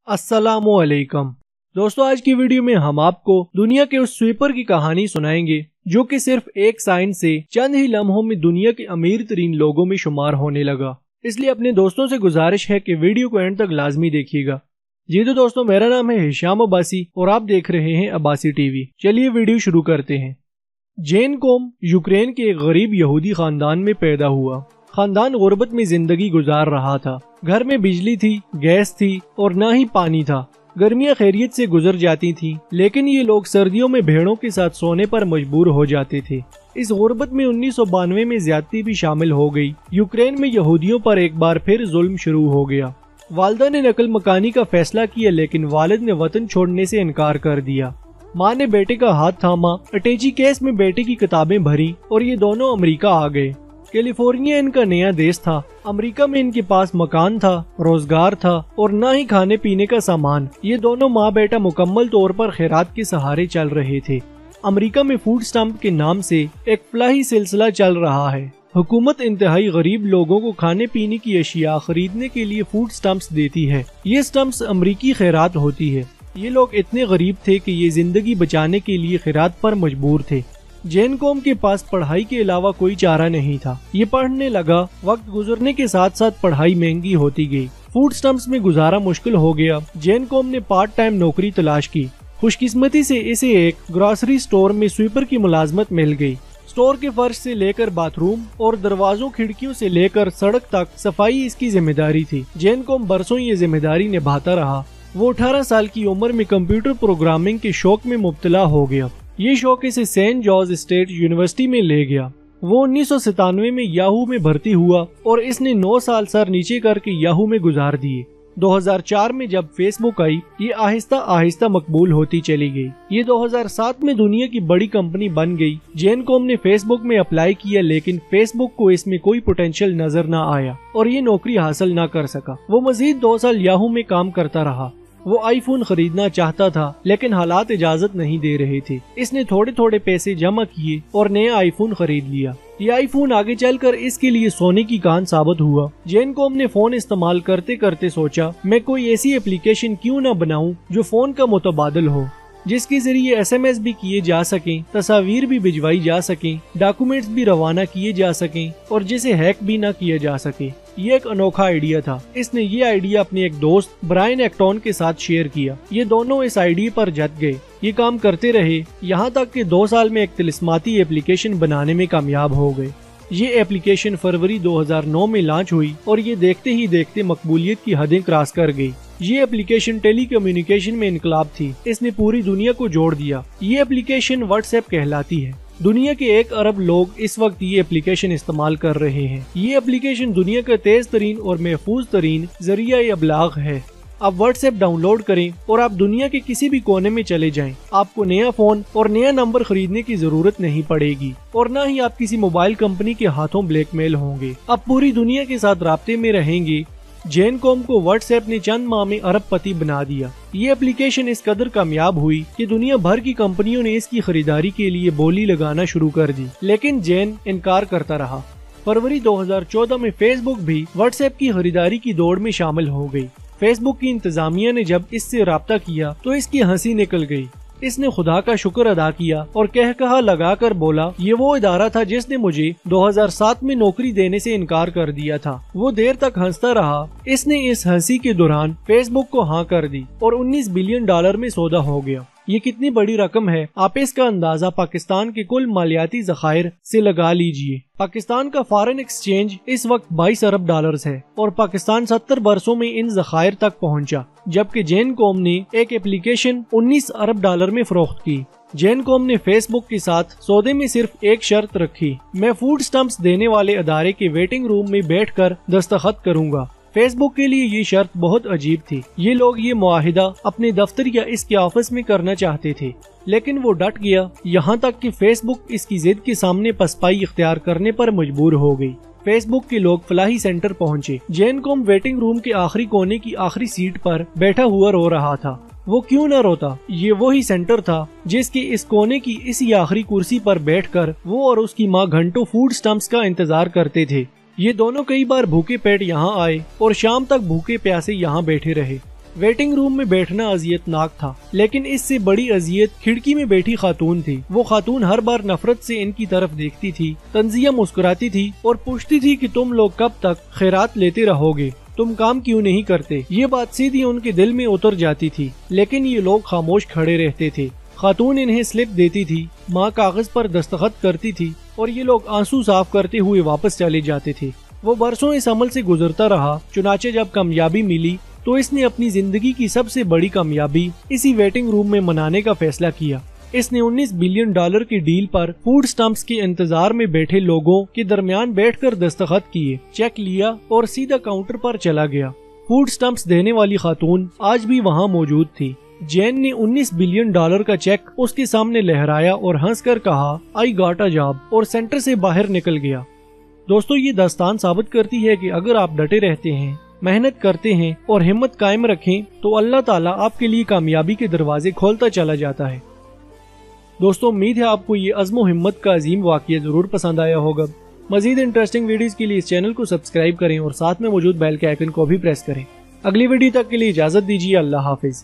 अस्सलामुअलैकुम दोस्तों, आज की वीडियो में हम आपको दुनिया के उस स्वीपर की कहानी सुनाएंगे जो कि सिर्फ एक साइन से चंद ही लम्हों में दुनिया के अमीर तरीन लोगों में शुमार होने लगा। इसलिए अपने दोस्तों से गुजारिश है कि वीडियो को एंड तक लाजमी देखिएगा। जी तो दोस्तों, मेरा नाम है हिशाम अब्बासी और आप देख रहे हैं अब्बासी टीवी। चलिए वीडियो शुरू करते हैं। जेन कोम यूक्रेन के एक गरीब यहूदी खानदान में पैदा हुआ। खानदान गुर्बत में जिंदगी गुजार रहा था। घर में बिजली थी, गैस थी और ना ही पानी था। गर्मियां खैरियत से गुजर जाती थी, लेकिन ये लोग सर्दियों में भेड़ों के साथ सोने पर मजबूर हो जाते थे। इस गुर्बत में 1992 में ज्यादती भी शामिल हो गई। यूक्रेन में यहूदियों पर एक बार फिर जुल्म शुरू हो गया। वालिदा ने नकल मकानी का फैसला किया, लेकिन वालिद ने वतन छोड़ने से इनकार कर दिया। माँ ने बेटे का हाथ थामा, अटैची केस में बेटे की किताबें भरी और ये दोनों अमेरिका आ गए। कैलिफोर्निया इनका नया देश था। अमेरिका में इनके पास मकान था, रोजगार था और न ही खाने पीने का सामान। ये दोनों माँ बेटा मुकम्मल तौर पर खैरात के सहारे चल रहे थे। अमेरिका में फूड स्टैम्प के नाम से एक फलाही सिलसिला चल रहा है। हुकूमत इंतहाई गरीब लोगों को खाने पीने की अशिया खरीदने के लिए फूड स्टैम्प्स देती है। ये स्टैम्प्स अमरीकी खैरात होती है। ये लोग इतने गरीब थे कि ये जिंदगी बचाने के लिए खैरात पर मजबूर थे। जेन कोम के पास पढ़ाई के अलावा कोई चारा नहीं था। ये पढ़ने लगा। वक्त गुजरने के साथ साथ पढ़ाई महंगी होती गई। फूड स्टैम्प्स में गुजारा मुश्किल हो गया। जेन कोम ने पार्ट टाइम नौकरी तलाश की। खुशकिस्मती से इसे एक ग्रोसरी स्टोर में स्वीपर की मुलाजमत मिल गई। स्टोर के फर्श से लेकर बाथरूम और दरवाजों खिड़कियों से लेकर सड़क तक सफाई इसकी जिम्मेदारी थी। जेन कोम बरसों ये जिम्मेदारी निभाता रहा। वो 18 साल की उम्र में कंप्यूटर प्रोग्रामिंग के शौक में मुब्तला हो गया। ये शौक इसे सेंट जॉर्ज स्टेट यूनिवर्सिटी में ले गया। वो 1997 में याहू में भर्ती हुआ और इसने 9 साल सर नीचे करके याहू में गुजार दिए। 2004 में जब फेसबुक आई, ये आहिस्ता आहिस्ता मकबूल होती चली गई। ये 2007 में दुनिया की बड़ी कंपनी बन गई। जेन कोम ने फेसबुक में अप्लाई किया, लेकिन फेसबुक को इसमें कोई पोटेंशियल नजर न आया और ये नौकरी हासिल न कर सका। वो मजीद 2 साल याहू में काम करता रहा। वो आईफोन खरीदना चाहता था, लेकिन हालात इजाजत नहीं दे रहे थे। इसने थोड़े थोड़े पैसे जमा किए और नया आईफोन खरीद लिया। ये आईफोन आगे चलकर इसके लिए सोने की कान साबित हुआ। जेन कोम ने फोन इस्तेमाल करते करते सोचा, मैं कोई ऐसी एप्लीकेशन क्यों ना बनाऊं जो फोन का मुतबादिल हो, जिसके जरिए SMS भी किए जा सकें, तस्वीर भी भिजवाई जा सकें, डॉक्यूमेंट्स भी रवाना किए जा सकें और जिसे हैक भी ना किया जा सके। ये एक अनोखा आइडिया था। इसने ये आइडिया अपने एक दोस्त ब्रायन एक्टन के साथ शेयर किया। ये दोनों इस आइडिया पर जत गए। ये काम करते रहे, यहाँ तक कि 2 साल में एक तिलिस्माती एप्लीकेशन बनाने में कामयाब हो गए। ये एप्लीकेशन फरवरी 2009 में लॉन्च हुई और ये देखते ही देखते मकबूलियत की हदें क्रॉस कर गई। ये एप्लीकेशन टेली कम्युनिकेशन में इनकलाब थी। इसने पूरी दुनिया को जोड़ दिया। ये एप्लीकेशन व्हाट्सएप कहलाती है। दुनिया के 1 अरब लोग इस वक्त ये एप्लीकेशन इस्तेमाल कर रहे हैं। ये एप्लीकेशन दुनिया का तेज तरीन और महफूज तरीन जरिया अबलाग है। आप व्हाट्सएप डाउनलोड करें और आप दुनिया के किसी भी कोने में चले जाएं। आपको नया फोन और नया नंबर खरीदने की जरूरत नहीं पड़ेगी और न ही आप किसी मोबाइल कंपनी के हाथों ब्लैकमेल होंगे। आप पूरी दुनिया के साथ राब्ते में रहेंगे। जेन कोम को व्हाट्सएप ने चंद माह में अरबपति बना दिया। ये एप्लीकेशन इस कदर कामयाब हुई कि दुनिया भर की कंपनियों ने इसकी खरीदारी के लिए बोली लगाना शुरू कर दी, लेकिन जेन इनकार करता रहा। फरवरी 2014 में फेसबुक भी व्हाट्सएप की खरीदारी की दौड़ में शामिल हो गई। फेसबुक की इंतजामिया ने जब इससे राब्ता किया तो इसकी हंसी निकल गई। इसने खुदा का शुक्र अदा किया और कह कहा लगाकर बोला, ये वो इदारा था जिसने मुझे 2007 में नौकरी देने से इनकार कर दिया था। वो देर तक हंसता रहा। इसने इस हंसी के दौरान फेसबुक को हाँ कर दी और $19 बिलियन में सौदा हो गया। ये कितनी बड़ी रकम है, आप इसका अंदाजा पाकिस्तान के कुल मालियाती ज़खायर से लगा लीजिए। पाकिस्तान का फॉरेन एक्सचेंज इस वक्त $22 अरब है और पाकिस्तान 70 बरसों में इन ज़खायर तक पहुंचा, जबकि जेन कोम ने एक एप्लीकेशन $19 अरब में फरोख्त की। जेन कोम ने फेसबुक के साथ सौदे में सिर्फ एक शर्त रखी, मैं फूड स्टैम्प्स देने वाले अदारे के वेटिंग रूम में बैठकर दस्तखत करूंगा। फेसबुक के लिए ये शर्त बहुत अजीब थी। ये लोग ये मुआहिदा अपने दफ्तर या इसके ऑफिस में करना चाहते थे, लेकिन वो डट गया। यहाँ तक कि फेसबुक इसकी जिद के सामने पसपाई इख्तियार करने पर मजबूर हो गई। फेसबुक के लोग फलाही सेंटर पहुँचे। जेन कोम वेटिंग रूम के आखिरी कोने की आखिरी सीट पर बैठा हुआ रो रहा था। वो क्यों न रोता, ये वही सेंटर था जिसके इस कोने की इसी आखिरी कुर्सी पर बैठकर वो और उसकी माँ घंटों फूड स्टैम्प्स का इंतजार करते थे। ये दोनों कई बार भूखे पेट यहाँ आए और शाम तक भूखे प्यासे यहाँ बैठे रहे। वेटिंग रूम में बैठना अजियतनाक था, लेकिन इससे बड़ी अजियत खिड़की में बैठी खातून थी। वो खातून हर बार नफरत से इनकी तरफ देखती थी। तंजिया मुस्कुराती थी और पूछती थी कि तुम लोग कब तक खैरात लेते रहोगे, तुम काम क्यों नहीं करते। ये बात सीधी उनके दिल में उतर जाती थी, लेकिन ये लोग खामोश खड़े रहते थे। खातून इन्हें स्लिप देती थी, माँ कागज पर दस्तखत करती थी और ये लोग आंसू साफ करते हुए वापस चले जाते थे। वो बरसों इस अमल से गुजरता रहा। चुनाचे जब कामयाबी मिली तो इसने अपनी जिंदगी की सबसे बड़ी कामयाबी इसी वेटिंग रूम में मनाने का फैसला किया। इसने $19 बिलियन की डील पर फूड स्टैम्प्स के इंतजार में बैठे लोगों के दरमियान बैठकर दस्तखत किए, चेक लिया और सीधा काउंटर पर चला गया। फूड स्टैम्प्स देने वाली खातून आज भी वहाँ मौजूद थी। जैन ने $19 बिलियन का चेक उसके सामने लहराया और हंसकर कहा, आई गॉट अ जॉब, और सेंटर से बाहर निकल गया। दोस्तों, ये दास्तान साबित करती है कि अगर आप डटे रहते हैं, मेहनत करते हैं और हिम्मत कायम रखें तो अल्लाह ताला आपके लिए कामयाबी के दरवाजे खोलता चला जाता है। दोस्तों, उम्मीद है आपको ये अज़्म व हिम्मत का अजीम वाक़या जरूर पसंद आया होगा। मजीद इंटरेस्टिंग वीडियोस के लिए इस चैनल को सब्सक्राइब करें और साथ में मौजूद बेल के आइकन को भी प्रेस करें। अगली वीडियो तक के लिए इजाजत दीजिए। अल्लाह हाफिज।